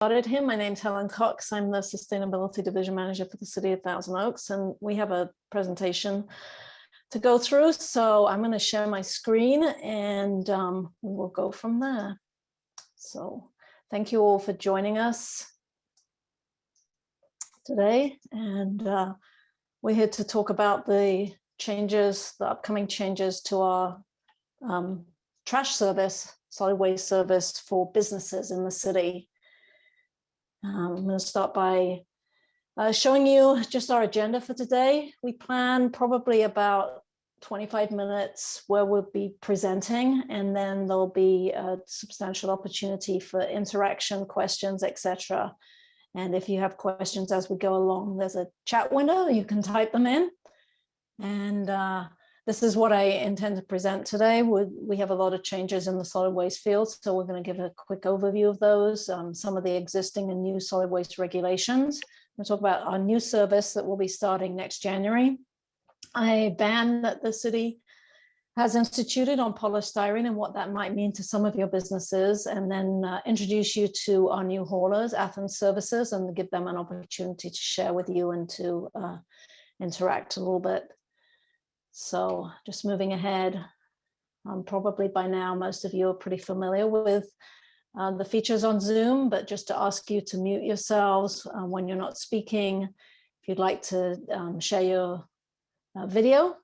Started here. My name's Helen Cox. I'm the Sustainability Division Manager for the City of Thousand Oaks, and we have a presentation to go through. So I'm going to share my screen and we'll go from there. So thank you all for joining us today. And we're here to talk about the changes, the upcoming changes to our trash service, solid waste service for businesses in the city. I'm going to start by showing you just our agenda for today. We plan probably about 25 minutes where we'll be presenting, and then there'll be a substantial opportunity for interaction, questions, etc. And if you have questions as we go along, there's a chat window, you can type them in. And this is what I intend to present today. We have a lot of changes in the solid waste field, so we're going to give a quick overview of those, some of the existing and new solid waste regulations. We'll talk about our new service that will be starting next January, a ban that the city has instituted on polystyrene and what that might mean to some of your businesses, and then introduce you to our new haulers, Athens Services, and give them an opportunity to share with you and to interact a little bit. So just moving ahead, probably by now most of you are pretty familiar with the features on Zoom, but just to ask you to mute yourselves when you're not speaking. If you'd like to share your video,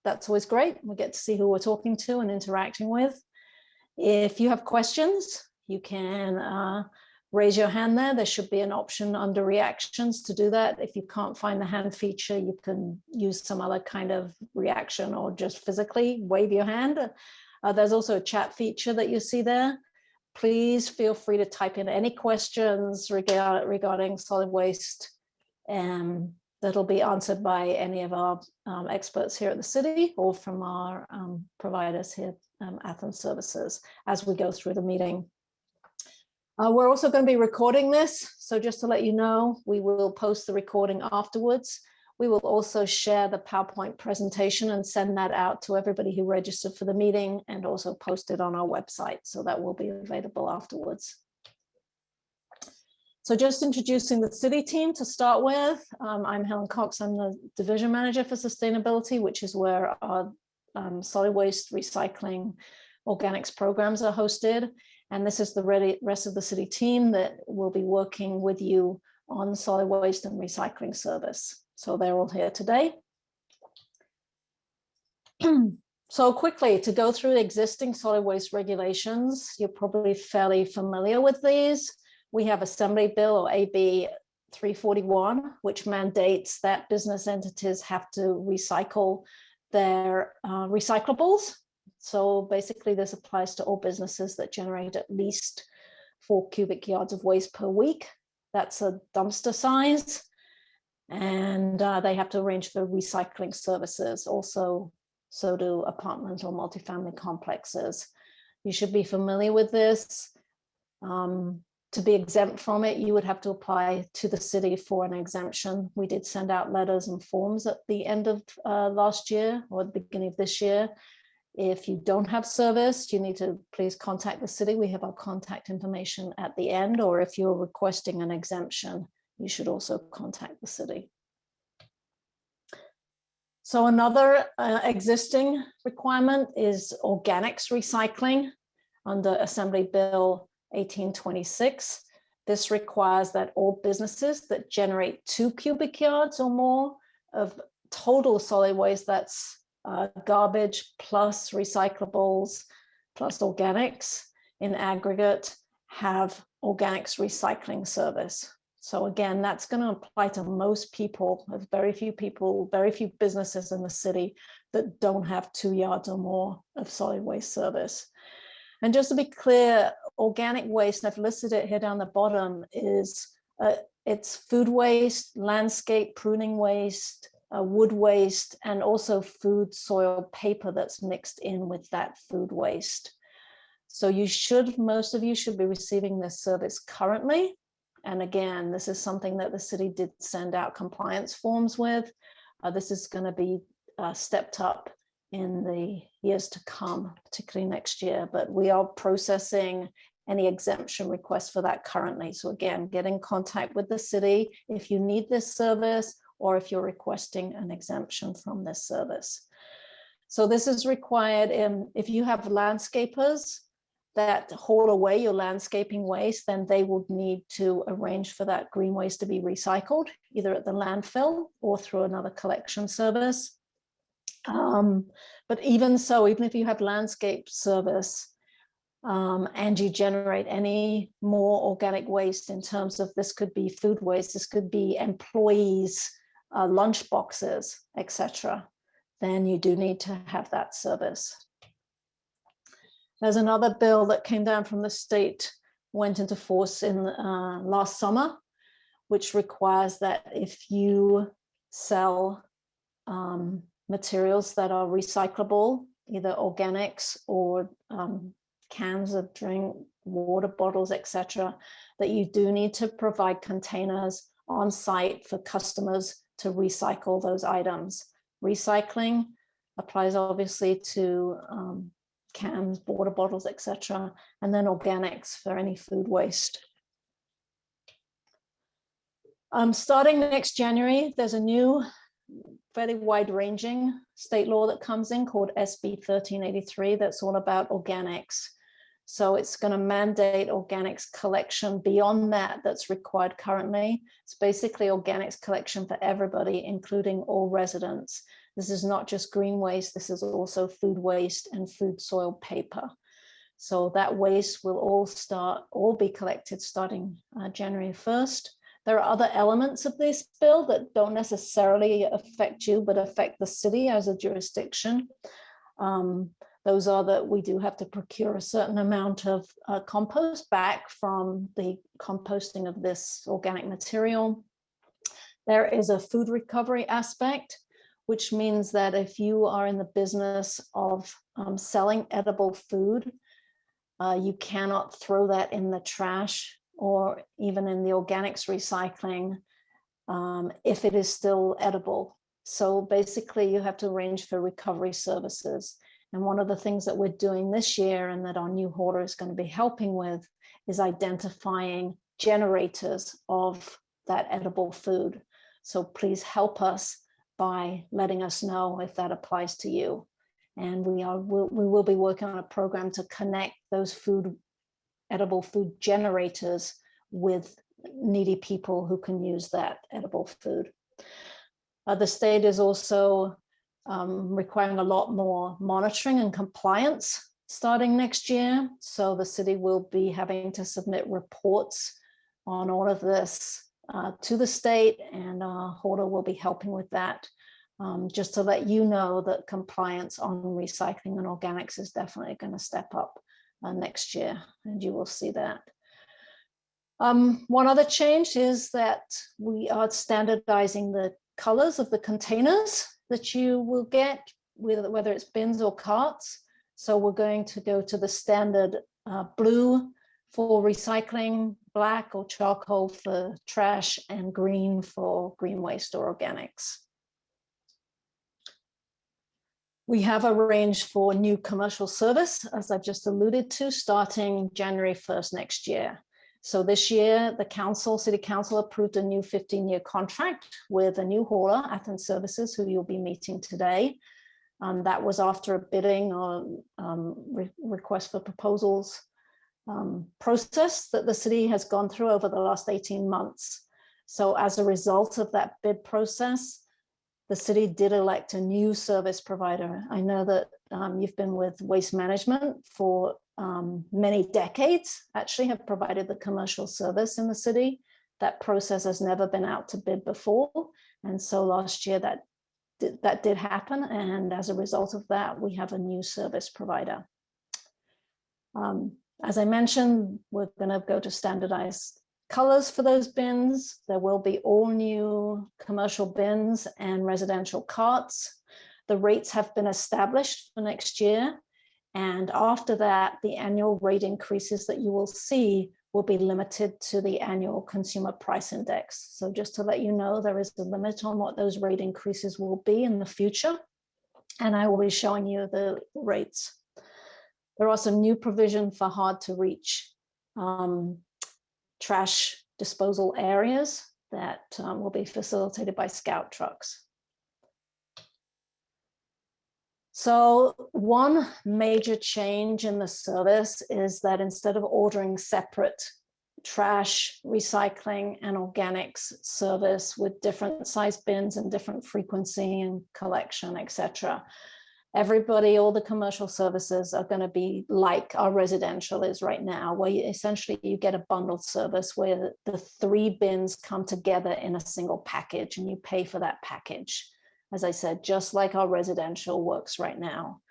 that's always great. We get to see who we're talking to and interacting with. If you have questions, you can raise your hand there. There should be an option under reactions to do that. If you can't find the hand feature, you can use some other kind of reaction or just physically wave your hand. There's also a chat feature that you see there. Please feel free to type in any questions regarding solid waste, and that'll be answered by any of our experts here at the city or from our providers here, Athens Services, as we go through the meeting. We're also going to be recording this, so just to let you know, we will post the recording afterwards. We will also share the PowerPoint presentation and send that out to everybody who registered for the meeting, and also post it on our website, so that will be available afterwards. So just introducing the city team to start with. I'm Helen Cox. I'm the Division Manager for Sustainability, which is where our solid waste, recycling, organics programs are hosted. And this is the rest of the city team that will be working with you on solid waste and recycling service. So they're all here today. So quickly, to go through the existing solid waste regulations, you're probably fairly familiar with these. We have Assembly Bill, or AB 341, which mandates that business entities have to recycle their recyclables. So basically this applies to all businesses that generate at least 4 cubic yards of waste per week. That's a dumpster size. And they have to arrange for recycling services. Also, so do apartment or multifamily complexes. You should be familiar with this. To be exempt from it, you would have to apply to the city for an exemption. We did send out letters and forms at the end of last year or the beginning of this year. If you don't have service, you need to please contact the city. We have our contact information at the end, or if you're requesting an exemption, you should also contact the city. So another existing requirement is organics recycling under Assembly Bill 1826. This requires that all businesses that generate 2 cubic yards or more of total solid waste, that's garbage plus recyclables plus organics in aggregate, have organics recycling service. So again, that's going to apply to most people. There's very few businesses in the city that don't have 2 yards or more of solid waste service. And just to be clear, organic waste, I've listed it here down the bottom, is it's food waste, landscape pruning waste, wood waste, and also food, soil, paper that's mixed in with that food waste. So most of you should be receiving this service currently. And again, this is something that the city did send out compliance forms with. This is going to be stepped up in the years to come, particularly next year. But we are processing any exemption requests for that currently. So again, get in contact with the city if you need this service or if you're requesting an exemption from this service. So this is required if you have landscapers that haul away your landscaping waste, then they would need to arrange for that green waste to be recycled, either at the landfill or through another collection service. But even so, even if you have landscape service and you generate any more organic waste in terms of, this could be food waste, this could be employees' lunch boxes, etc., then you do need to have that service. There's another bill that came down from the state, went into force in last summer, which requires that if you sell materials that are recyclable, either organics or cans of drink, water bottles, etc., that you do need to provide containers on site for customers to recycle those items. Recycling applies obviously to cans, water bottles, etc., and then organics for any food waste. Starting next January, there's a new, fairly wide-ranging state law that comes in called SB 1383 that's all about organics. So it's going to mandate organics collection beyond that that's required currently. It's basically organics collection for everybody, including all residents. This is not just green waste, this is also food waste and food soil paper. So that waste will all be collected starting January 1st. There are other elements of this bill that don't necessarily affect you, but affect the city as a jurisdiction. Those are that we do have to procure a certain amount of compost back from the composting of this organic material. There is a food recovery aspect, which means that if you are in the business of selling edible food, you cannot throw that in the trash or even in the organics recycling if it is still edible. So basically you have to arrange for recovery services. And one of the things that we're doing this year and that our new hauler is going to be helping with is identifying generators of that edible food. So please help us by letting us know if that applies to you. And we will be working on a program to connect those edible food generators with needy people who can use that edible food. The state is also requiring a lot more monitoring and compliance starting next year. So the city will be having to submit reports on all of this to the state, and hauler will be helping with that. Just to let you know that compliance on recycling and organics is definitely going to step up next year, and you will see that. One other change is that we are standardizing the colors of the containers that you will get, whether it's bins or carts. So we're going to go to the standard blue for recycling, black or charcoal for trash, and green for green waste or organics. We have arranged for new commercial service, as I've just alluded to, starting January 1st next year. So this year, the city council approved a new 15-year contract with a new hauler, Athens Services, who you'll be meeting today. That was after a bidding or request for proposals process that the city has gone through over the last 18 months. So as a result of that bid process, the city did elect a new service provider. I know that you've been with Waste Management for many decades, actually have provided the commercial service in the city. That process has never been out to bid before. And so last year that did happen. And as a result of that, we have a new service provider. As I mentioned, we're going to go to standardized colors for those bins. There will be all new commercial bins and residential carts. The rates have been established for next year. And after that, the annual rate increases that you will see will be limited to the annual consumer price index. So just to let you know, there is a limit on what those rate increases will be in the future. And I will be showing you the rates. There are some new provision for hard to reach trash disposal areas that will be facilitated by scout trucks. So one major change in the service is that instead of ordering separate trash, recycling, and organics service with different size bins and different frequency and collection, etc., everybody, all the commercial services are going to be like our residential is right now, where essentially you get a bundled service where the 3 bins come together in a single package and you pay for that package. As I said, just like our residential works right now.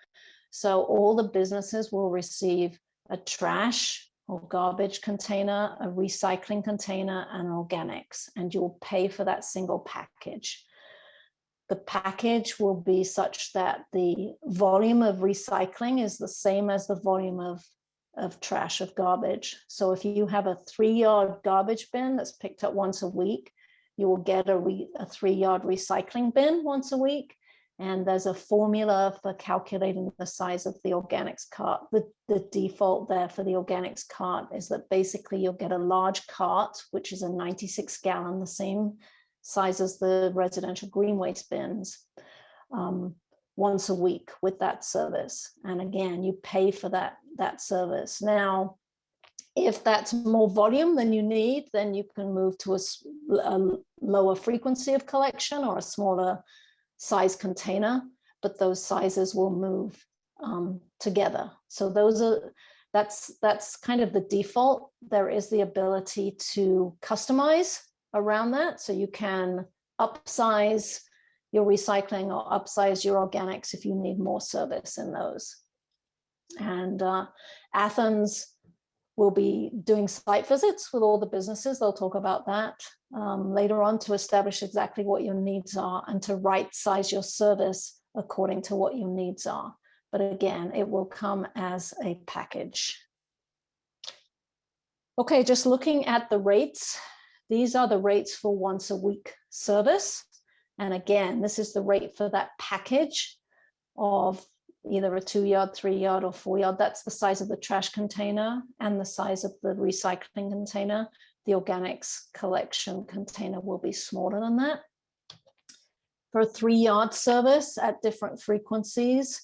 So all the businesses will receive a trash or garbage container, a recycling container, and organics, and you'll pay for that single package. The package will be such that the volume of recycling is the same as the volume of trash, of garbage. So if you have a 3-yard garbage bin that's picked up once a week, you will get a 3-yard recycling bin once a week. And there's a formula for calculating the size of the organics cart. The default there for the organics cart is that basically you'll get a large cart, which is a 96 gallon, the same size as the residential green waste bins, once a week with that service. And again, you pay for that service. Now, if that's more volume than you need, then you can move to a lower frequency of collection or a smaller size container, but those sizes will move together. So that's kind of the default. There is the ability to customize around that. So you can upsize your recycling or upsize your organics if you need more service in those. And Athens will be doing site visits with all the businesses. They'll talk about that later on to establish exactly what your needs are and to right size your service according to what your needs are. But again, it will come as a package. Okay, just looking at the rates. These are the rates for once a week service. And again, this is the rate for that package of either a 2-yard, 3-yard, or 4-yard. That's the size of the trash container and the size of the recycling container. The organics collection container will be smaller than that. For a 3-yard service at different frequencies,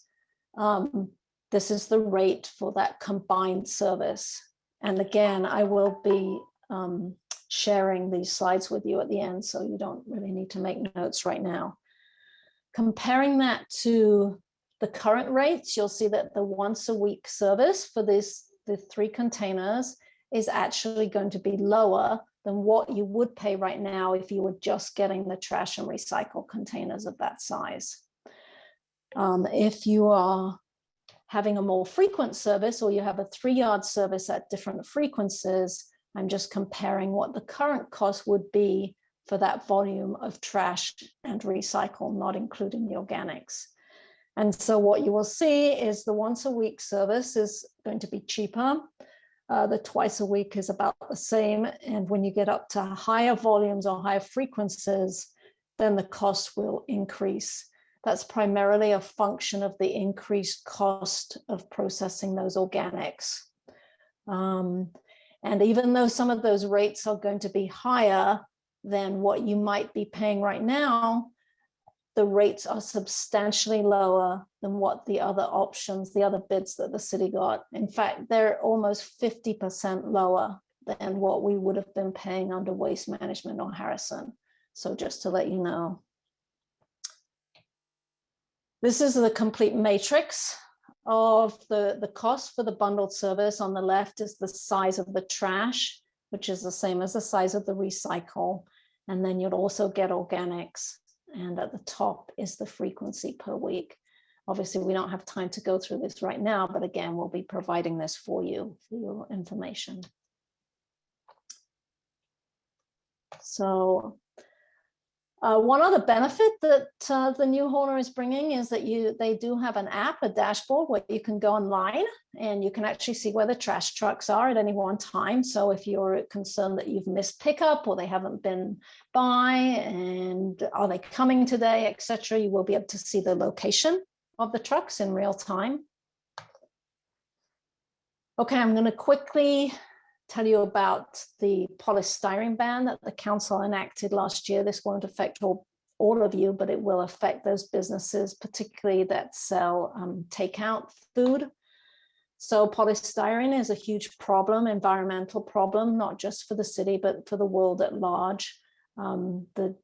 this is the rate for that combined service. And again, I will be sharing these slides with you at the end, so you don't really need to make notes right now. Comparing that to the current rates, you'll see that the once a week service for the 3 containers is actually going to be lower than what you would pay right now if you were just getting the trash and recycle containers of that size. If you are having a more frequent service, or you have a 3-yard service at different frequencies, I'm just comparing what the current cost would be for that volume of trash and recycle, not including the organics. And so what you will see is the once a week service is going to be cheaper. The twice a week is about the same. And when you get up to higher volumes or higher frequencies, then the cost will increase. That's primarily a function of the increased cost of processing those organics. And even though some of those rates are going to be higher than what you might be paying right now, the rates are substantially lower than what the other options, the other bids that the city got. In fact, they're almost 50% lower than what we would have been paying under Waste Management or Harrison. So just to let you know. This is the complete matrix of the cost for the bundled service. On the left is the size of the trash, which is the same as the size of the recycle. And then you'll also get organics. And at the top is the frequency per week. Obviously, we don't have time to go through this right now, but again, we'll be providing this for you, for your information. So one other benefit that the new hauler is bringing is that they do have an app, a dashboard, where you can go online and you can actually see where the trash trucks are at any one time. So if you're concerned that you've missed pickup or they haven't been by and are they coming today, etc., you will be able to see the location of the trucks in real time. Okay, I'm going to quickly tell you about the polystyrene ban that the council enacted last year. This won't affect all of you, but it will affect those businesses, particularly that sell takeout food. So polystyrene is a huge problem, environmental problem, not just for the city, but for the world at large. It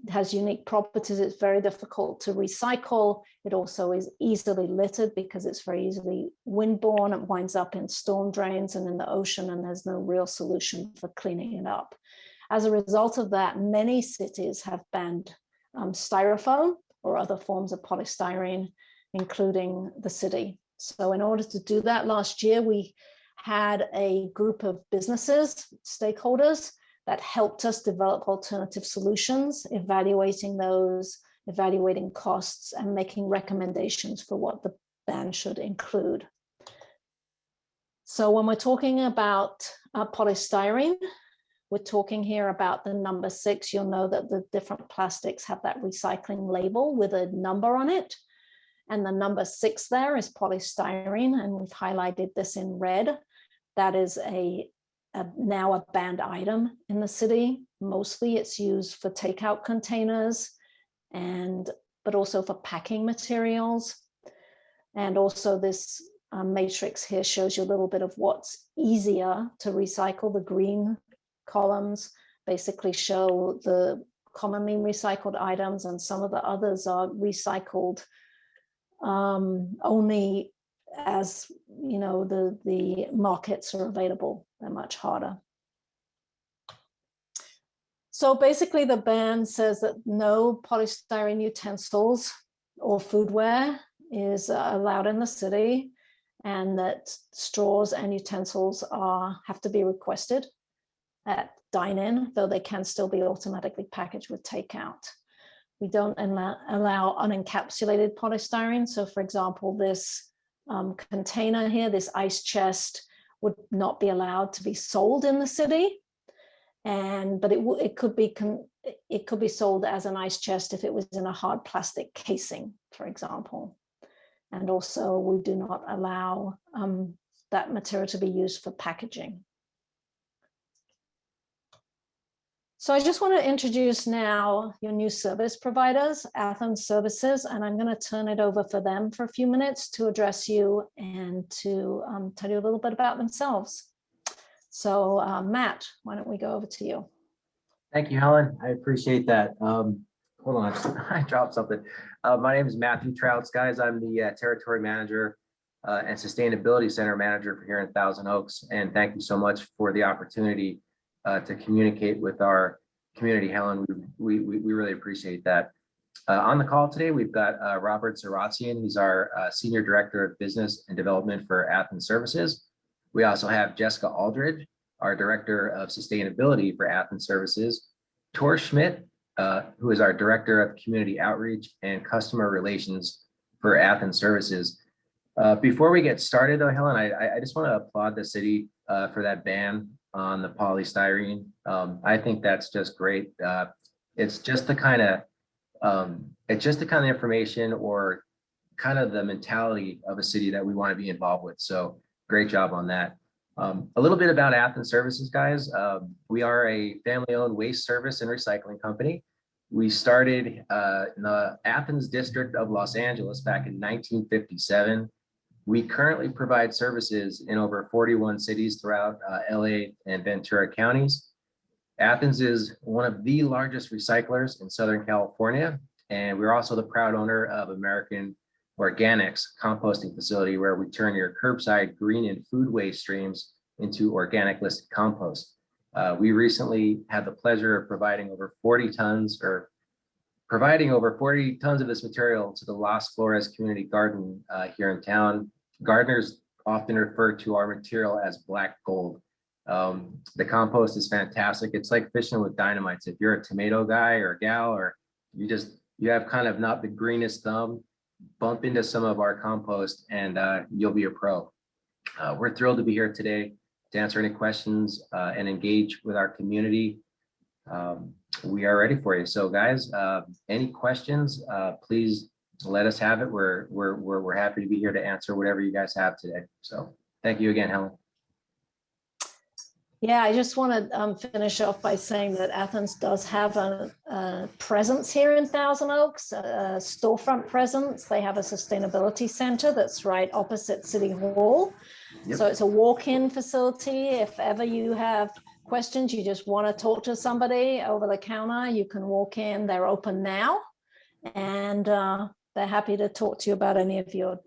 has unique properties. It's very difficult to recycle. It also is easily littered because it's very easily windborne. It winds up in storm drains and in the ocean, and there's no real solution for cleaning it up. As a result of that, many cities have banned styrofoam or other forms of polystyrene, including the city. So in order to do that last year, we had a group of businesses, stakeholders, that helped us develop alternative solutions, evaluating those, evaluating costs, and making recommendations for what the ban should include. So when we're talking about polystyrene, we're talking here about the number 6. You'll know that the different plastics have that recycling label with a number on it. And the number 6 there is polystyrene, and we've highlighted this in red. That is now a banned item in the city. Mostly it's used for takeout containers, but also for packing materials. And also this matrix here shows you a little bit of what's easier to recycle. The green columns basically show the commonly recycled items, and some of the others are recycled only as the markets are available. They're much harder. So basically the ban says that no polystyrene utensils or foodware is allowed in the city, and that straws and utensils have to be requested at dine-in, though they can still be automatically packaged with takeout. We don't allow unencapsulated polystyrene. So for example, this container here, this ice chest, would not be allowed to be sold in the city. But it could be sold as an ice chest if it was in a hard plastic casing, for example. And also we do not allow that material to be used for packaging. So I just want to introduce now your new service providers, Athens Services, and I'm going to turn it over for them for a few minutes to address you and to tell you a little bit about themselves. So Matt, why don't we go over to you? Thank you, Helen. I appreciate that. Hold on, I dropped something. My name is Matthew Trouts, guys. I'm the Territory Manager and Sustainability Center Manager for here in Thousand Oaks. And thank you so much for the opportunity to communicate with our community, Helen. We really appreciate that. On the call today, we've got Robert Zaratsian. He's our Senior Director of Business and Development for Athens Services. We also have Jessica Aldridge, our Director of Sustainability for Athens Services. Tor Schmidt, who is our Director of Community Outreach and Customer Relations for Athens Services. Before we get started though, Helen, I just want to applaud the city for that ban on the polystyrene. I think that's just great. It's just the kind of information or kind of the mentality of a city that we want to be involved with. So great job on that. A little bit about Athens Services, guys. We are a family-owned waste service and recycling company. We started in the Athens district of Los Angeles back in 1957. We currently provide services in over 41 cities throughout LA and Ventura counties. Athens is one of the largest recyclers in Southern California, and we're also the proud owner of American Organics composting facility, where we turn your curbside green and food waste streams into organic listed compost. We recently had the pleasure of providing over 40 tons of this material to the Las Flores Community Garden here in town. Gardeners often refer to our material as black gold. The compost is fantastic. It's like fishing with dynamite. If you're a tomato guy or gal, or you have kind of not the greenest thumb, bump into some of our compost and you'll be a pro. We're thrilled to be here today to answer any questions and engage with our community. We are ready for you. So guys, any questions, please let us have it. We're happy to be here to answer whatever you guys have today. So thank you again, Helen. Yeah, I just want to finish off by saying that Athens does have a presence here in Thousand Oaks, a storefront presence. They have a sustainability center that's right opposite City Hall. Yep. So it's a walk-in facility. If ever you have questions, you just want to talk to somebody over the counter, you can walk in. They're open now, and they're happy to talk to you about any of your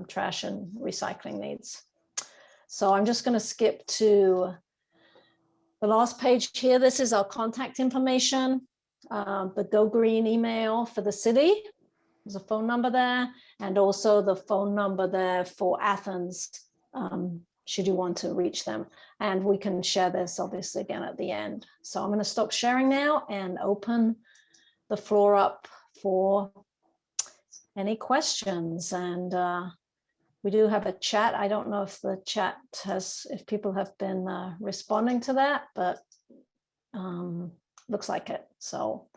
trash and recycling needs. So I'm just going to skip to the last page here. This is our contact information, the Go Green email for the city. There's a phone number there, and also the phone number there for Athens, should you want to reach them. And we can share this obviously again at the end. So I'm going to stop sharing now and open the floor up for any questions. And we do have a chat. I don't know if the chat if people have been responding to that, but looks like it. So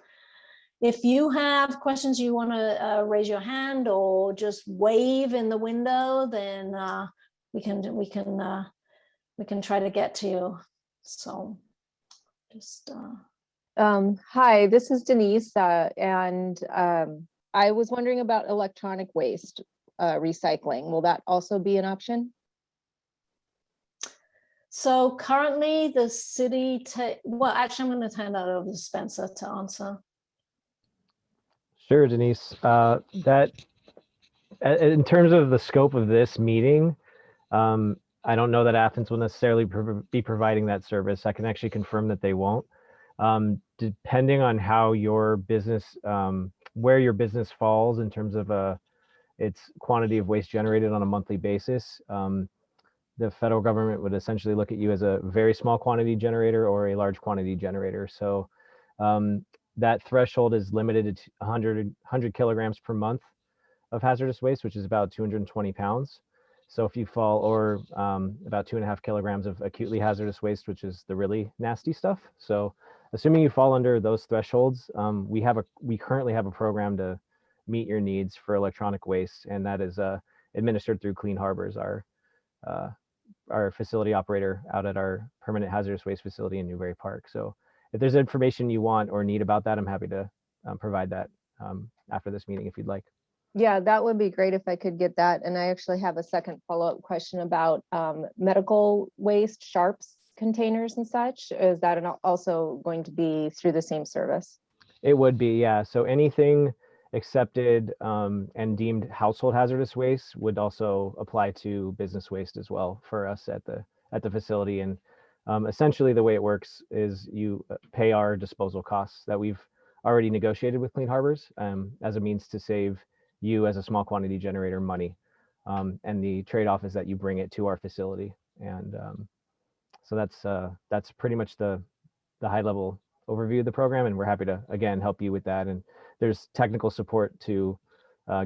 if you have questions, you want to raise your hand or just wave in the window, then we can try to get to you. So just hi, this is Denise, and I was wondering about electronic waste recycling. Will that also be an option? So currently the city, well, actually, I'm going to hand that over to Spencer to answer. Sure, Denise. That in terms of the scope of this meeting, I don't know that Athens will necessarily be providing that service. I can actually confirm that they won't. Depending on how your business, where your business falls in terms of its quantity of waste generated on a monthly basis, the federal government would essentially look at you as a very small quantity generator or a large quantity generator. So that threshold is limited to 100 kilograms per month of hazardous waste, which is about 220 pounds. So if you fall, or about 2.5 kilograms of acutely hazardous waste, which is the really nasty stuff. So assuming you fall under those thresholds, we currently have a program to meet your needs for electronic waste, and that is administered through Clean Harbors, our facility operator out at our permanent hazardous waste facility in Newbury Park. So if there's information you want or need about that, I'm happy to provide that after this meeting if you'd like. Yeah, that would be great if I could get that. And I actually have a second follow-up question about medical waste, sharps containers and such. Is that also going to be through the same service? It would be, yeah. So anything accepted and deemed household hazardous waste would also apply to business waste as well for us at the facility. And essentially the way it works is you pay our disposal costs that we've already negotiated with Clean Harbors as a means to save you as a small quantity generator money. And the trade-off is that you bring it to our facility. And so that's pretty much the high level overview of the program. And we're happy to, again, help you with that. And there's technical support to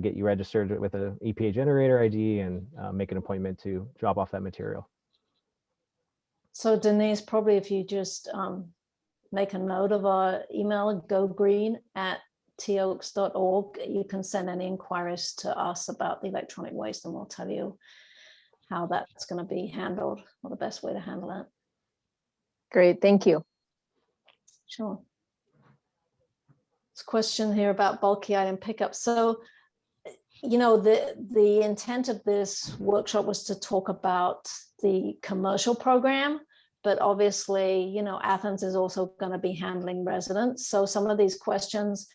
get you registered with an EPA generator ID and make an appointment to drop off that material. So Denise, probably if you just make a note of our email, gogreen@toaks.org, you can send any inquiries to us about the electronic waste, and we'll tell you how that's going to be handled or the best way to handle it. Great, thank you. Sure. This question here about bulky item pickup. So, you know, the intent of this workshop was to talk about the commercial program, but obviously, you know, Athens is also going to be handling residents. So some of these questions,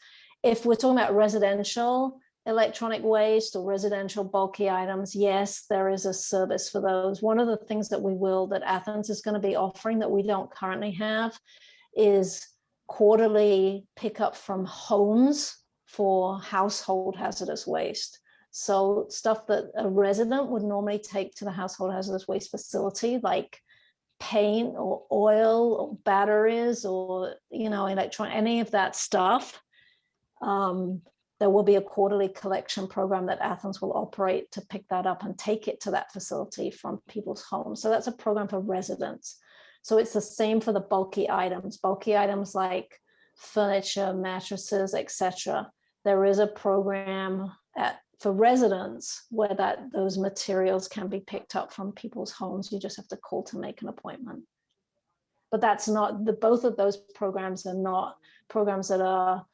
if we're talking about residential electronic waste or residential bulky items, yes, there is a service for those. One of the things that Athens is going to be offering that we don't currently have is quarterly pickup from homes for household hazardous waste. So stuff that a resident would normally take to the household hazardous waste facility, like paint or oil or batteries or, you know, any of that stuff. There will be a quarterly collection program that Athens will operate to pick that up and take it to that facility from people's homes. So that's a program for residents. So it's the same for the bulky items like furniture, mattresses, etc. There is a program for residents where those materials can be picked up from people's homes. You just have to call to make an appointment. but that's not both of those programs are not programs that are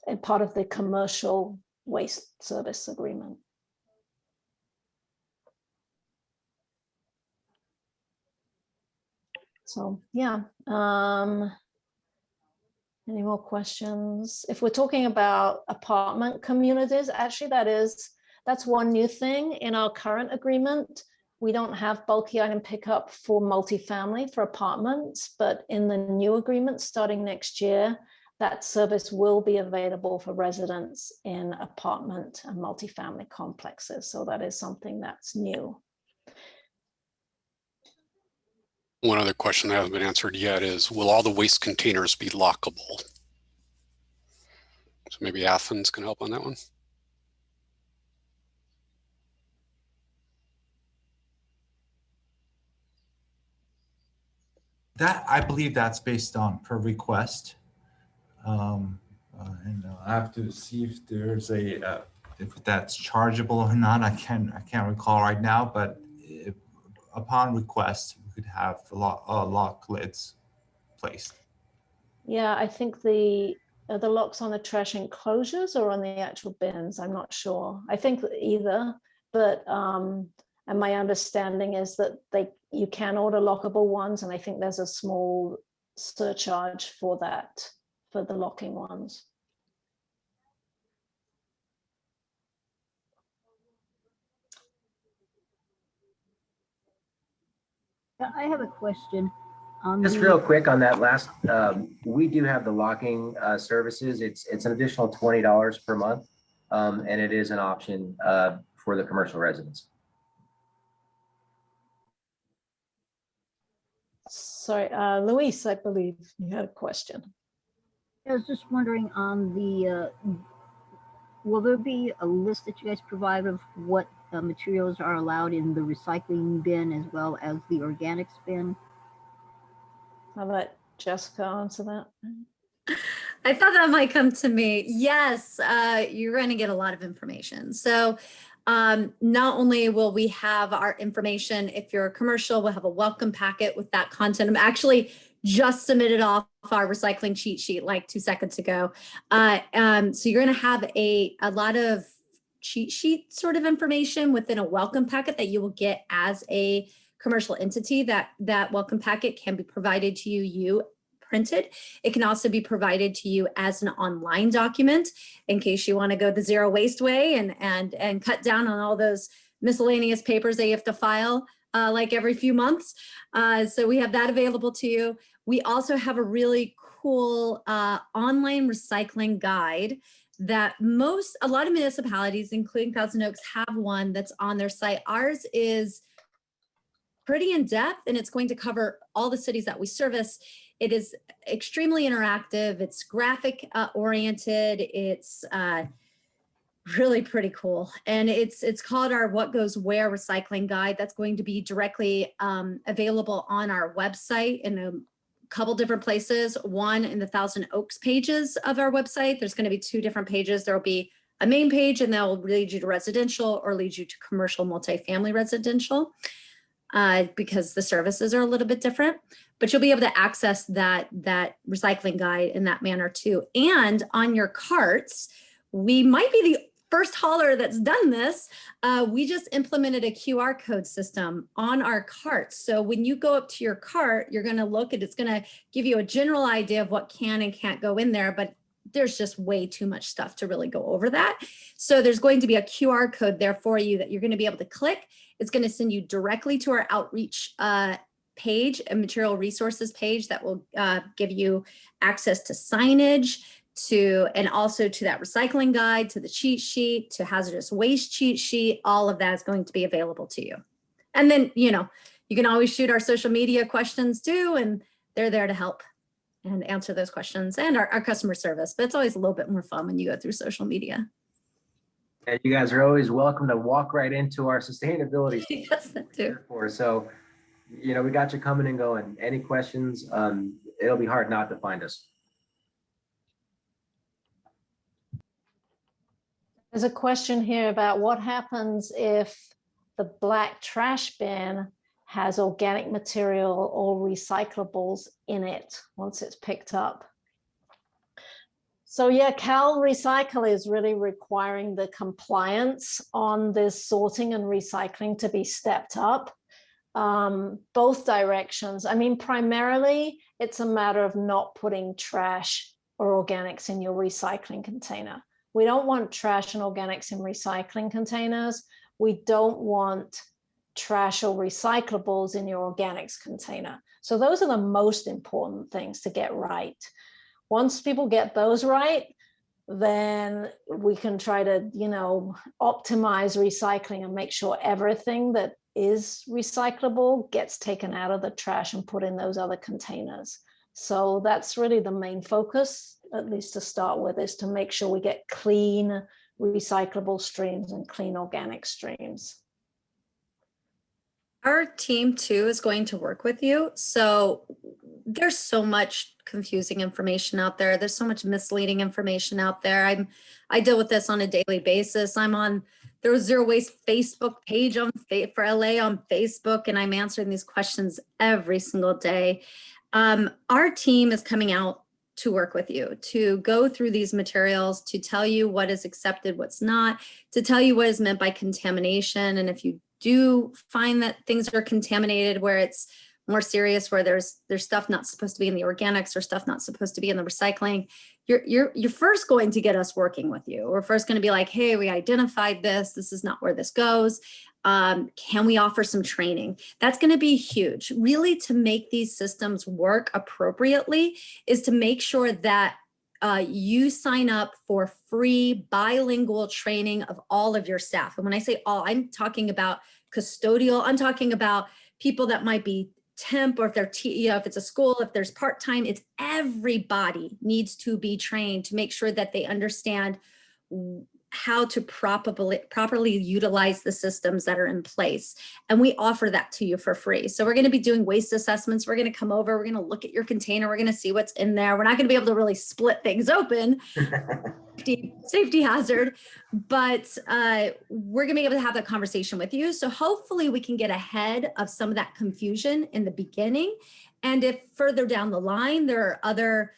a part of the commercial waste service agreement. So yeah, any more questions? If we're talking about apartment communities, actually that's one new thing in our current agreement. We don't have bulky item pickup for multifamily for apartments, but in the new agreement starting next year, that service will be available for residents in apartment and multifamily complexes. So that is something that's new. One other question that hasn't been answered yet is, will all the waste containers be lockable? So maybe Athens can help on that one. That, I believe that's based on per request. And I have to see if there's if that's chargeable or not. I can't recall right now, but upon request, we could have lock lids placed. Yeah, I think the locks on the trash enclosures or on the actual bins, I'm not sure. I think either, but and my understanding is that you can order lockable ones, and I think there's a small surcharge for that, for the locking ones. I have a question. Just real quick on that last, we do have the locking services. It's an additional $20 per month, and it is an option for the commercial residents. Sorry, Luis, I believe you had a question. I was just wondering on the, will there be a list that you guys provide of what materials are allowed in the recycling bin as well as the organics bin? I'll let Jessica answer that. I thought that might come to me. Yes, you're going to get a lot of information. So not only will we have our information, if you're a commercial, we'll have a welcome packet with that content. I'm actually just submitted off our recycling cheat sheet like 2 seconds ago. So you're going to have a lot of cheat sheet sort of information within a welcome packet that you will get as a commercial entity. That welcome packet can be provided to you printed. It can also be provided to you as an online document in case you want to go the zero waste way and cut down on all those miscellaneous papers that you have to file like every few months. So we have that available to you. We also have a really cool online recycling guide that a lot of municipalities, including Thousand Oaks, have one that's on their site. Ours is pretty in depth, and it's going to cover all the cities that we service. It is extremely interactive. It's graphic oriented. It's really pretty cool. And it's called our What Goes Where Recycling Guide. That's going to be directly available on our website in a couple different places. One in the Thousand Oaks pages of our website. There's going to be 2 different pages. There will be a main page, and that will lead you to residential or lead you to commercial multifamily residential. Because the services are a little bit different, but you'll be able to access that recycling guide in that manner too. And on your carts, we might be the first hauler that's done this. We just implemented a QR code system on our carts. So when you go up to your cart, you're going to look at, it's going to give you a general idea of what can and can't go in there, but there's just way too much stuff to really go over that. So there's going to be a QR code there for you that you're going to be able to click. It's going to send you directly to our outreach page, a material resources page that will give you access to signage, and also to that recycling guide, to the cheat sheet, to hazardous waste cheat sheet. All of that is going to be available to you. And then, you can always shoot our social media questions too, and they're there to help and answer those questions, and our customer service. But it's always a little bit more fun when you go through social media. And you guys are always welcome to walk right into our sustainability. Yes, that too. So, we got you coming and going. Any questions? It'll be hard not to find us. There's a question here about what happens if the black trash bin has organic material or recyclables in it once it's picked up. So yeah, Cal Recycle is really requiring the compliance on this sorting and recycling to be stepped up, both directions. I mean, primarily it's a matter of not putting trash or organics in your recycling container. We don't want trash and organics in recycling containers. We don't want trash or recyclables in your organics container. So those are the most important things to get right. Once people get those right, then we can try to, you know, optimize recycling and make sure everything that is recyclable gets taken out of the trash and put in those other containers. So that's really the main focus, at least to start with, is to make sure we get clean recyclable streams and clean organic streams. Our team too is going to work with you. So there's so much confusing information out there. There's so much misleading information out there. I deal with this on a daily basis. I'm on the Zero Waste Facebook page for LA on Facebook, and I'm answering these questions every single day. Our team is coming out to work with you, to go through these materials, to tell you what is accepted, what's not, to tell you what is meant by contamination. And if you do find that things are contaminated, where it's more serious, where there's stuff not supposed to be in the organics or stuff not supposed to be in the recycling, you're first going to get us working with you. We're first going to be like, hey, we identified this. This is not where this goes. Can we offer some training? That's going to be huge. Really, to make these systems work appropriately is to make sure that you sign up for free bilingual training of all of your staff. And when I say all, I'm talking about custodial. I'm talking about people that might be temp, or if they're, if it's a school, if there's part-time, it's everybody needs to be trained to make sure that they understand how to properly utilize the systems that are in place. And we offer that to you for free. So we're going to be doing waste assessments. We're going to come over, we're going to look at your container. We're going to see what's in there. We're not going to be able to really split things open, safety hazard, but we're going to be able to have that conversation with you. So hopefully we can get ahead of some of that confusion in the beginning. And if further down the line, there are other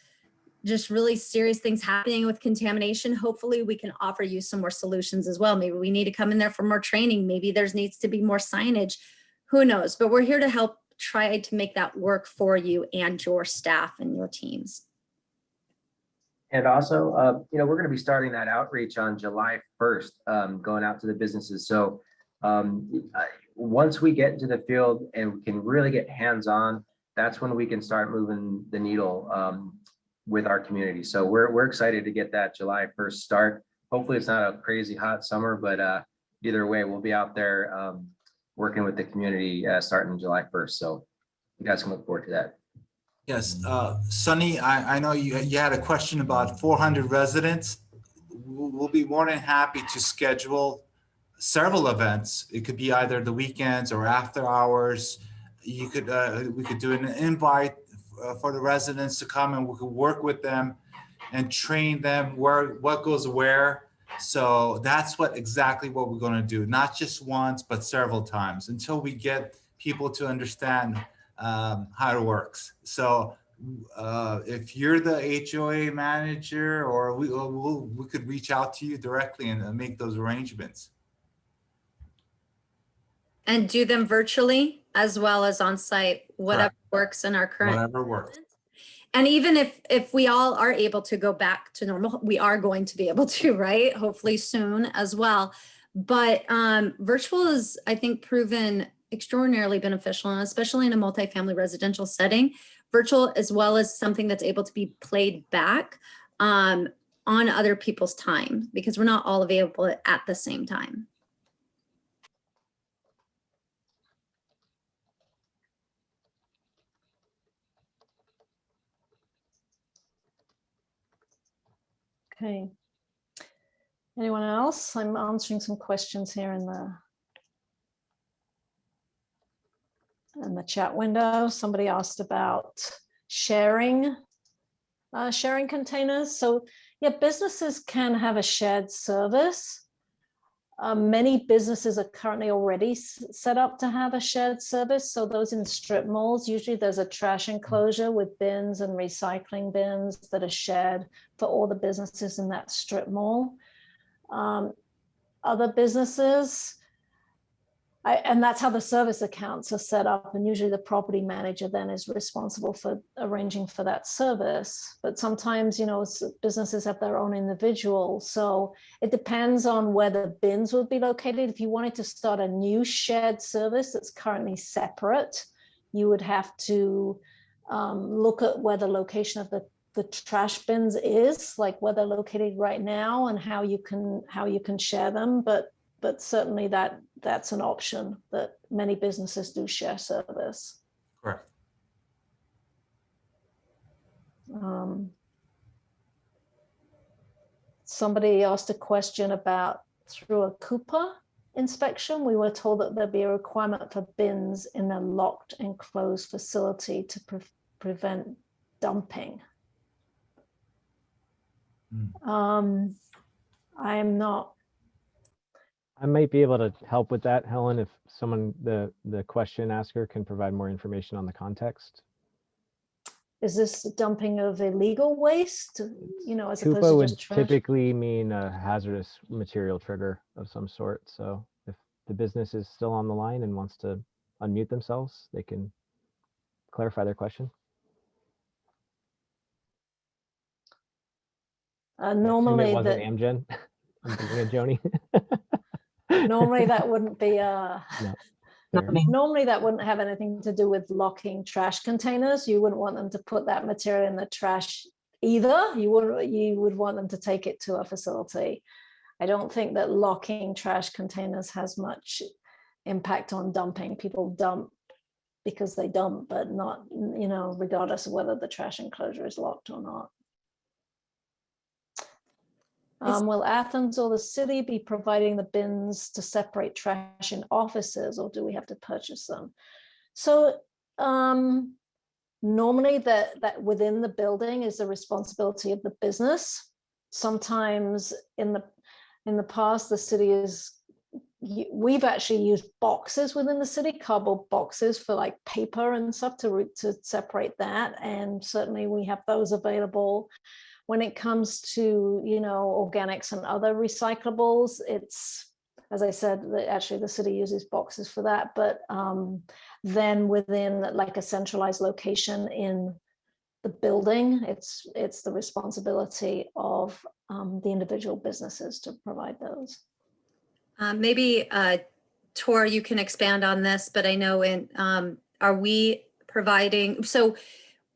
just really serious things happening with contamination, hopefully we can offer you some more solutions as well. Maybe we need to come in there for more training. Maybe there's needs to be more signage, who knows? But we're here to help try to make that work for you and your staff and your teams. And also, you know, we're going to be starting that outreach on July 1st, going out to the businesses. So once we get into the field and we can really get hands-on, that's when we can start moving the needle with our community. So we're excited to get that July 1st start. Hopefully it's not a crazy hot summer, but either way, we'll be out there working with the community starting July 1st. So you guys can look forward to that. Yes, Sunny, I know you had a question about 400 residents. We'll be more than happy to schedule several events. It could be either the weekends or after hours. You could we could do an invite for the residents to come, and we could work with them and train them what goes where. So that's exactly what we're going to do, not just once, but several times until we get people to understand how it works. So if you're the HOA manager, or we could reach out to you directly and make those arrangements. And do them virtually as well as on site, whatever works in our current. Whatever works. And even if we all are able to go back to normal, we are going to be able to, right? Hopefully soon as well. But virtual is, I think, proven extraordinarily beneficial, and especially in a multifamily residential setting, virtual as well as something that's able to be played back on other people's time, because we're not all available at the same time. Okay. Anyone else? I'm answering some questions here in the chat window. Somebody asked about sharing containers. So yeah, businesses can have a shared service. Many businesses are currently already set up to have a shared service. So those in strip malls, usually there's a trash enclosure with bins and recycling bins that are shared for all the businesses in that strip mall. Other businesses, and that's how the service accounts are set up. And usually the property manager then is responsible for arranging for that service. But sometimes, you know, businesses have their own individual. So it depends on where the bins would be located. If you wanted to start a new shared service that's currently separate, you would have to look at where the location of the trash bins is, like where they're located right now and how you can share them. But certainly that's an option that many businesses do share service. Correct. Somebody asked a question about through a Cooper inspection, we were told that there'd be a requirement for bins in a locked enclosed facility to prevent dumping. I am not. I might be able to help with that, Helen, if someone, the question asker can provide more information on the context. Is this dumping of illegal waste, you know, as opposed CUPA to would just trash? typically mean a hazardous material trigger of some sort. So if the business is still on the line and wants to unmute themselves, they can clarify their question. Normally, it wasn't Amgen. I'm thinking of Joni. Normally that wouldn't be No, normally that wouldn't have anything to do with locking trash containers. You wouldn't want them to put that material in the trash either. You would want them to take it to a facility. I don't think that locking trash containers has much impact on dumping. People dump because they dump, but not, you know, regardless of whether the trash enclosure is locked or not. Will Athens or the city be providing the bins to separate trash in offices, or do we have to purchase them? So normally that within the building is the responsibility of the business. Sometimes in the past, the city we've actually used boxes within the city, cardboard boxes for like paper and stuff to separate that. And certainly we have those available. When it comes to, you know, organics and other recyclables, it's, as I said, actually the city uses boxes for that. But then within like a centralized location in the building, it's the responsibility of the individual businesses to provide those. Maybe Tor, you can expand on this, but I know are we providing, so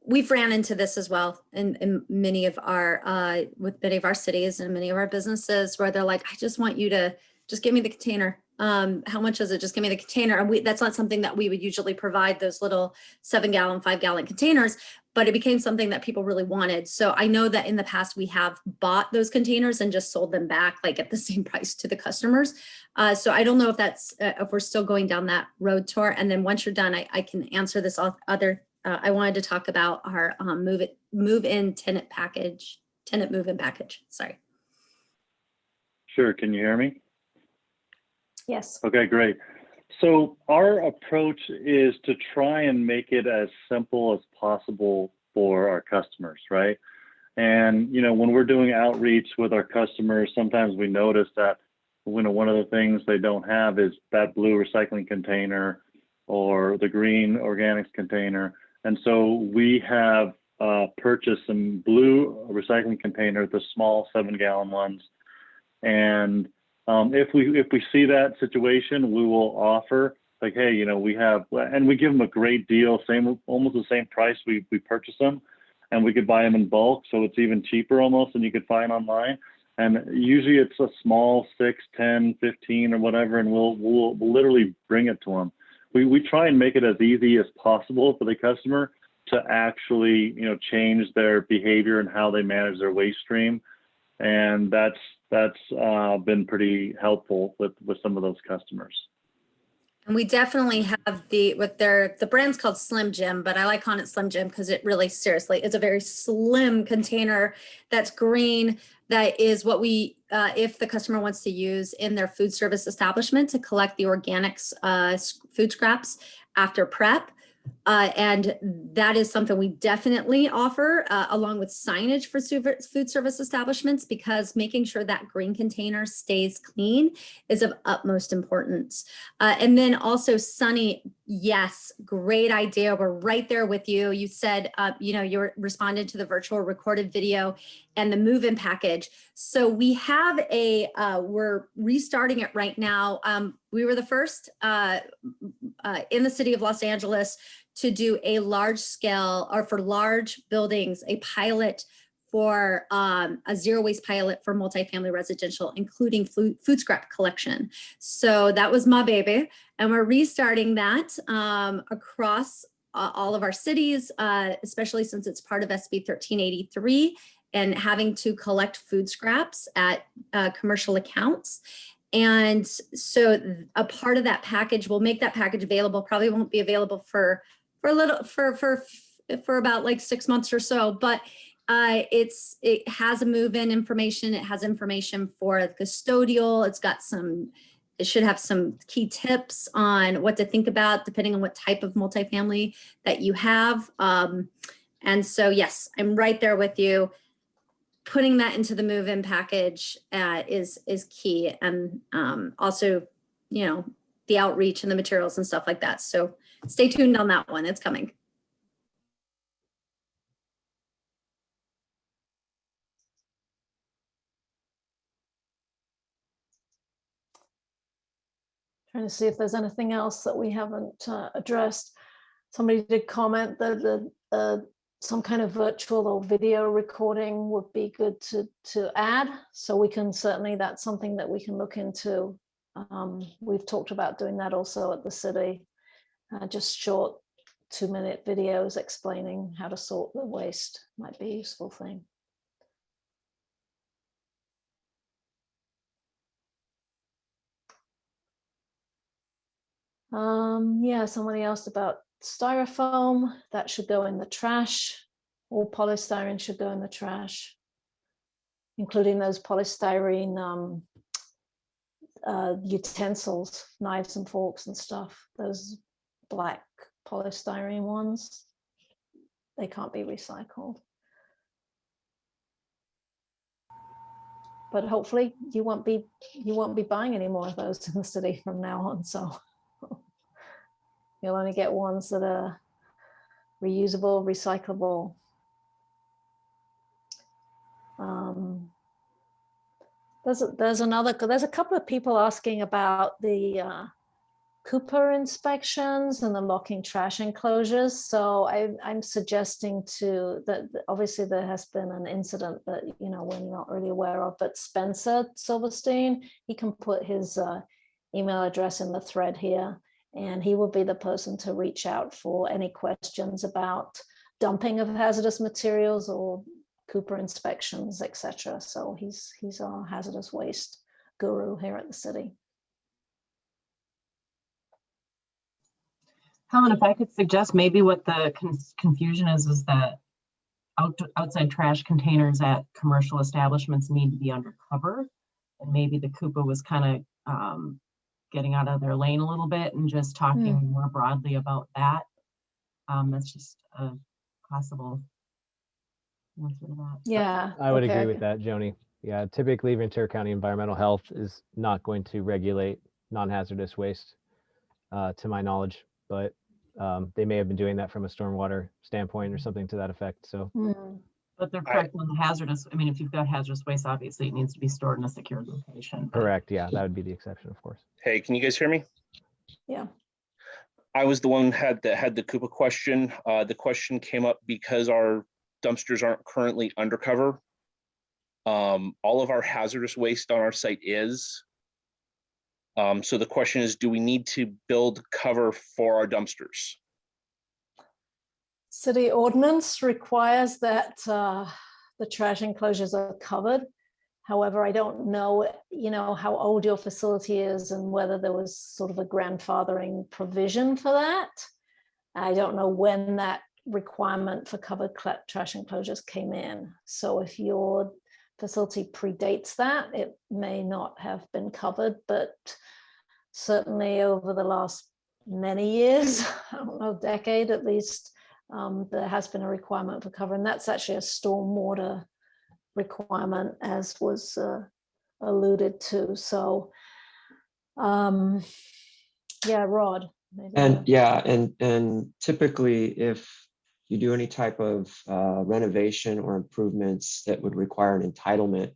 we've ran into this as well in many of our, with many of our cities and many of our businesses where they're like, I just want you to just give me the container. How much is it? Just give me the container. And that's not something that we would usually provide, those little 7-gallon, 5-gallon containers, but it became something that people really wanted. So I know that in the past we have bought those containers and just sold them back like at the same price to the customers. So I don't know if that's, if we're still going down that road, Tor. And then once you're done, I can answer this other. I wanted to talk about our move-in tenant move-in package. Sorry. Sure. Can you hear me? Yes. Okay, great. So our approach is to try and make it as simple as possible for our customers, right? And, you know, when we're doing outreach with our customers, sometimes we notice that, you know, one of the things they don't have is that blue recycling container or the green organics container. And so we have purchased some blue recycling containers, the small 7-gallon ones. And if we see that situation, we will offer like, hey, you know, we have, and we give them a great deal, almost the same price we purchase them, and we could buy them in bulk. So it's even cheaper almost than you could find online. And usually it's a small 6, 10, 15 or whatever, and we'll literally bring it to them. We try and make it as easy as possible for the customer to actually, you know, change their behavior and how they manage their waste stream. And that's been pretty helpful with some of those customers. And we definitely have the brand's called Slim Jim, but I like calling it Slim Jim because it really seriously is a very slim container that's green. That is what we, if the customer wants to use in their food service establishment to collect the organics food scraps after prep. And that is something we definitely offer along with signage for food service establishments, because making sure that green container stays clean is of utmost importance. And then also, Sunny, yes, great idea. We're right there with you. You said, you responded to the virtual recorded video and the move-in package. So we have we're restarting it right now. We were the first in the city of Los Angeles to do a large scale, or for large buildings, a pilot for a zero waste pilot for multifamily residential, including food scrap collection. So that was my baby. And we're restarting that across all of our cities, especially since it's part of SB 1383 and having to collect food scraps at commercial accounts. And so a part of that package, we'll make that package available, probably won't be available for about like 6 months or so, but it has a move-in information. It has information for the custodial. It should have some key tips on what to think about depending on what type of multifamily that you have. And so, yes, I'm right there with you. Putting that into the move-in package is key. And also, the outreach and the materials and stuff like that. So stay tuned on that one. It's coming. Trying to see if there's anything else that we haven't addressed. Somebody did comment that some kind of virtual or video recording would be good to add. So we can certainly, that's something that we can look into. We've talked about doing that also at the city. Just short 2-minute videos explaining how to sort the waste might be a useful thing. Yeah, somebody asked about styrofoam. That should go in the trash. All polystyrene should go in the trash, including those polystyrene utensils, knives and forks and stuff. Those black polystyrene ones, they can't be recycled. But hopefully you won't be buying any more of those in the city from now on. So you'll only get ones that are reusable, recyclable. There's a couple of people asking about the Cooper inspections and the locking trash enclosures. So I'm suggesting that obviously there has been an incident that we're not really aware of, but Spencer Silverstein, he can put his email address in the thread here, and he will be the person to reach out for any questions about dumping of hazardous materials or Cooper inspections, etc. So he's our hazardous waste guru here at the city. Helen, if I could suggest, maybe what the confusion is that outside trash containers at commercial establishments need to be undercover, and maybe the Coupa was kind of getting out of their lane a little bit and just talking more broadly about that. That's just a possible answer to that. Yeah, I would agree with that, Joni. Yeah, typically Ventura County Environmental Health is not going to regulate non-hazardous waste, to my knowledge, but they may have been doing that from a stormwater standpoint or something to that effect. So, but they're correct on the hazardous. I mean, if you've got hazardous waste, obviously it needs to be stored in a secure location. Correct. Yeah, that would be the exception, of course. Hey, can you guys hear me? Yeah. I was the one had the Coupa question. The question came up because our dumpsters aren't currently undercover. All of our hazardous waste on our site is. So the question is, do we need to build cover for our dumpsters? City ordinance requires that the trash enclosures are covered. However, I don't know, how old your facility is and whether there was sort of a grandfathering provision for that. I don't know when that requirement for covered trash enclosures came in. So if your facility predates that, it may not have been covered, but certainly over the last many years, I don't know, decade at least, there has been a requirement for cover, and that's actually a stormwater requirement, as was alluded to. So, yeah, Rod. Maybe. And yeah, and typically if you do any type of renovation or improvements that would require an entitlement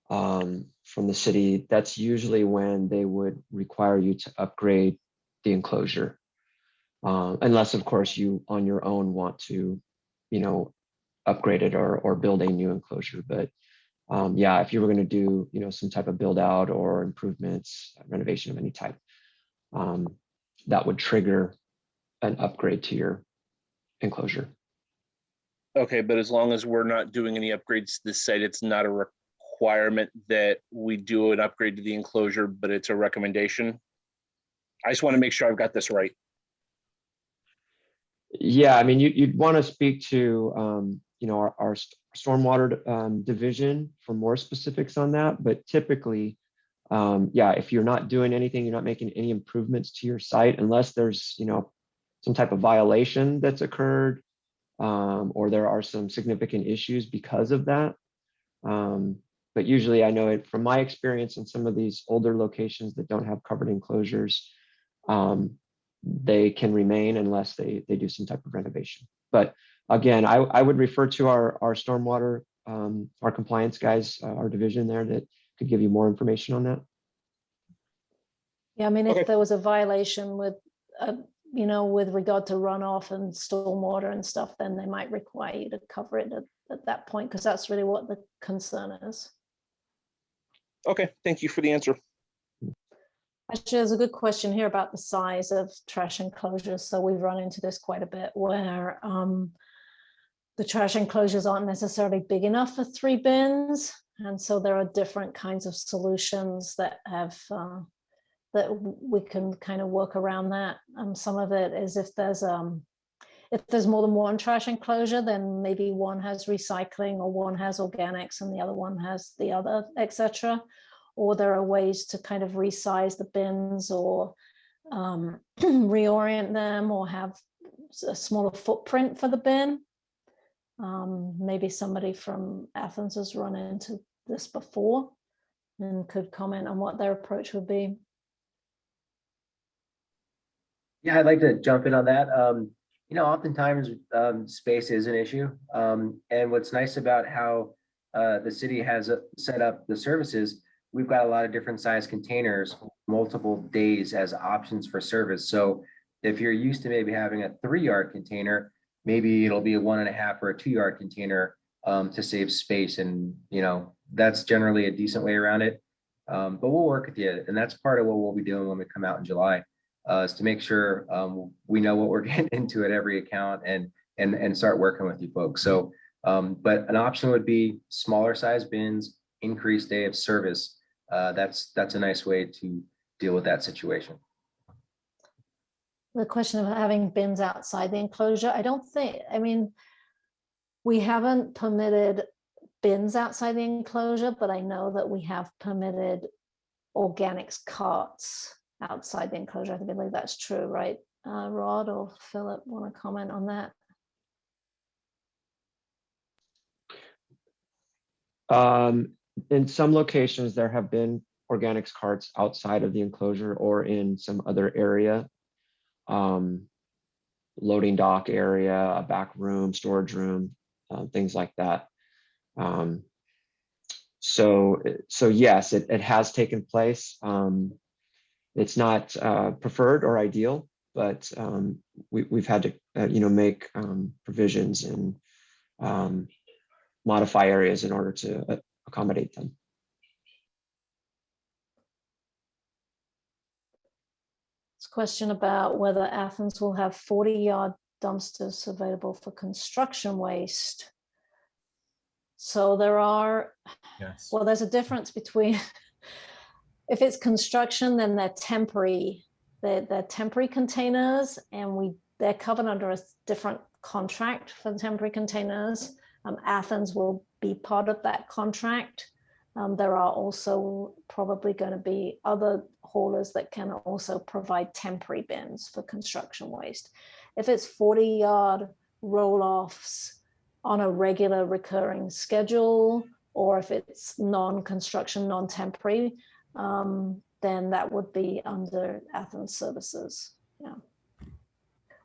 from the city, that's usually when they would require you to upgrade the enclosure. Unless of course you on your own want to, upgrade it or build a new enclosure. But yeah, if you were going to do, some type of build out or improvements, renovation of any type, that would trigger an upgrade to your enclosure. Okay, but as long as we're not doing any upgrades to the site, it's not a requirement that we do an upgrade to the enclosure, but it's a recommendation. I just want to make sure I've got this right. Yeah, I mean, you'd want to speak to, our stormwater division for more specifics on that. But typically, yeah, if you're not doing anything, you're not making any improvements to your site, unless there's, some type of violation that's occurred, or there are some significant issues because of that. But usually I know it from my experience in some of these older locations that don't have covered enclosures, they can remain unless they do some type of renovation. But again, I would refer to our stormwater, our compliance guys, our division there, that could give you more information on that. Yeah, I mean, Okay. if there was a violation with, with regard to runoff and stormwater and stuff, then they might require you to cover it at that point, because that's really what the concern is. Okay, thank you for the answer. Actually, there's a good question here about the size of trash enclosures. So we've run into this quite a bit, where the trash enclosures aren't necessarily big enough for 3 bins. And so there are different kinds of solutions that have that we can kind of work around that. Some of it is if there's more than one trash enclosure, then maybe one has recycling or one has organics and the other one has the other, etc. Or there are ways to kind of resize the bins or reorient them, or have a smaller footprint for the bin. Maybe somebody from Athens has run into this before and could comment on what their approach would be. Yeah, I'd like to jump in on that. Oftentimes space is an issue. And what's nice about how the city has set up the services, we've got a lot of different size containers, multiple days as options for service. So if you're used to maybe having a 3-yard container, maybe it'll be a 1.5 or a 2-yard container to save space. And, that's generally a decent way around it. But we'll work with you. And that's part of what we'll be doing when we come out in July, is to make sure we know what we're getting into at every account and start working with you folks. So, but an option would be smaller size bins, increased day of service. That's a nice way to deal with that situation. The question of having bins outside the enclosure, we haven't permitted bins outside the enclosure, but I know that we have permitted organics carts outside the enclosure. I believe that's true, right? Rod or Philip want to comment on that? In some locations, there have been organics carts outside of the enclosure or in some other area, loading dock area, a back room, storage room, things like that. So yes, it has taken place. It's not preferred or ideal, but we've had to make provisions and modify areas in order to accommodate them. It's a question about whether Athens will have 40-yard dumpsters available for construction waste. So there are, Yes. well, there's a difference between, if it's construction, then they're temporary. They're temporary containers, and they're covered under a different contract for the temporary containers. Athens will be part of that contract. There are also probably going to be other haulers that can also provide temporary bins for construction waste. If it's 40-yard roll-offs on a regular recurring schedule, or if it's non-construction, non-temporary, then that would be under Athens Services. Yeah.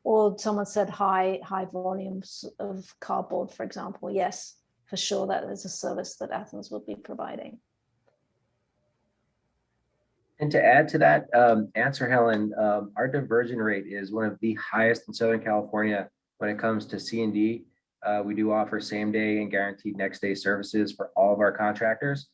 Or someone said high volumes of cardboard, for example. Yes, for sure, that is a service that Athens will be providing. And to add to that answer, Helen, our diversion rate is one of the highest in Southern California when it comes to C&D. We do offer same day and guaranteed next day services for all of our contractors.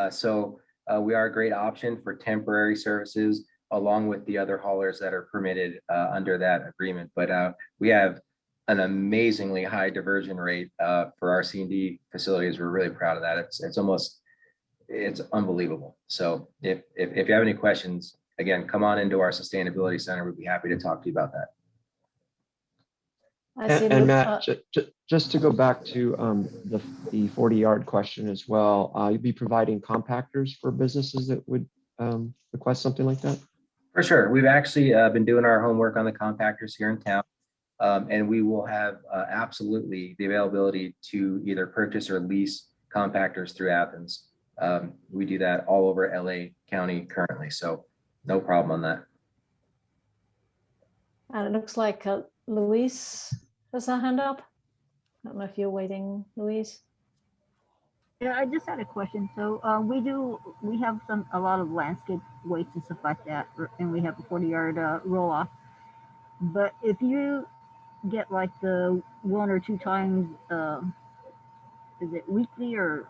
So we are a great option for temporary services along with the other haulers that are permitted under that agreement. But we have an amazingly high diversion rate for our C&D facilities. We're really proud of that. It's unbelievable. So if you have any questions, again, come on into our sustainability center. We'd be happy to talk to you about that. And Matt, just to go back to the 40-yard question as well, you'd be providing compactors for businesses that would request something like that? For sure. We've actually been doing our homework on the compactors here in town, and we will have absolutely the availability to either purchase or lease compactors through Athens. We do that all over LA County currently, so no problem on that. And it looks like Luis has a hand up. I don't know if you're waiting, Luis. Yeah, I just had a question. So we have a lot of landscape waste and stuff like that, and we have a 40-yard roll off. But if you get like the 1 or 2 times, is it weekly or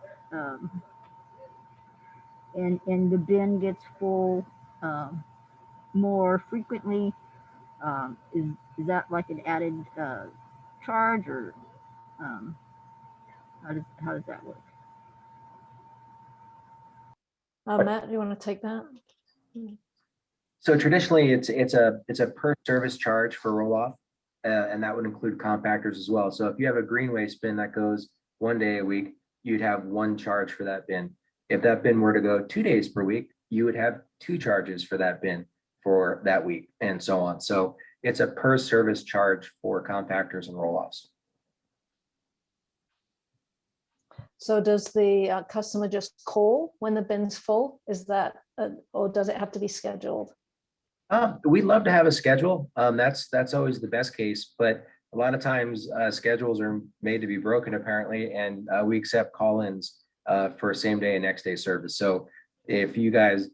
and the bin gets full more frequently, is that like an added charge, or how does that work? Matt, do you want to take that? So traditionally, it's a per service charge for roll off, and that would include compactors as well. So if you have a green waste bin that goes 1 day a week, you'd have 1 charge for that bin. If that bin were to go 2 days per week, you would have 2 charges for that bin for that week, and so on. So it's a per service charge for compactors and roll offs. So does the customer just call when the bin's full? Is that, or does it have to be scheduled? We'd love to have a schedule. That's always the best case, but a lot of times schedules are made to be broken apparently, and we accept call-ins for same day and next day service. So if you guys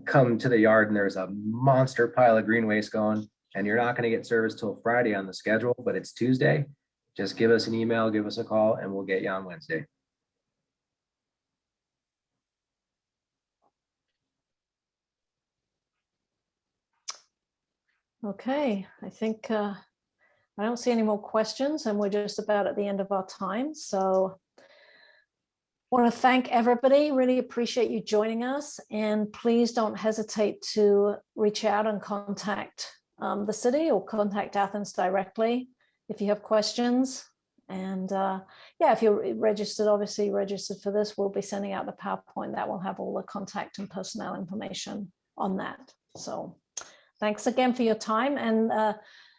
come to the yard and there's a monster pile of green waste going and you're not going to get service till Friday on the schedule, but it's Tuesday, just give us an email, give us a call, and we'll get you on Wednesday. Okay, I think I don't see any more questions, and we're just about at the end of our time. So I want to thank everybody. Really appreciate you joining us, and please don't hesitate to reach out and contact the city or contact Athens directly if you have questions. And yeah, if you're registered, obviously registered for this, we'll be sending out the PowerPoint that will have all the contact and personnel information on that. So thanks again for your time, and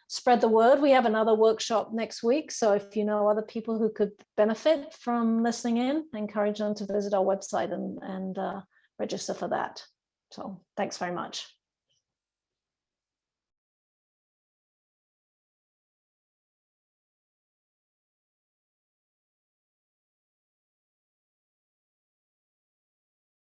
spread the word. We have another workshop next week. So if you know other people who could benefit from listening in, encourage them to visit our website and register for that. So thanks very much.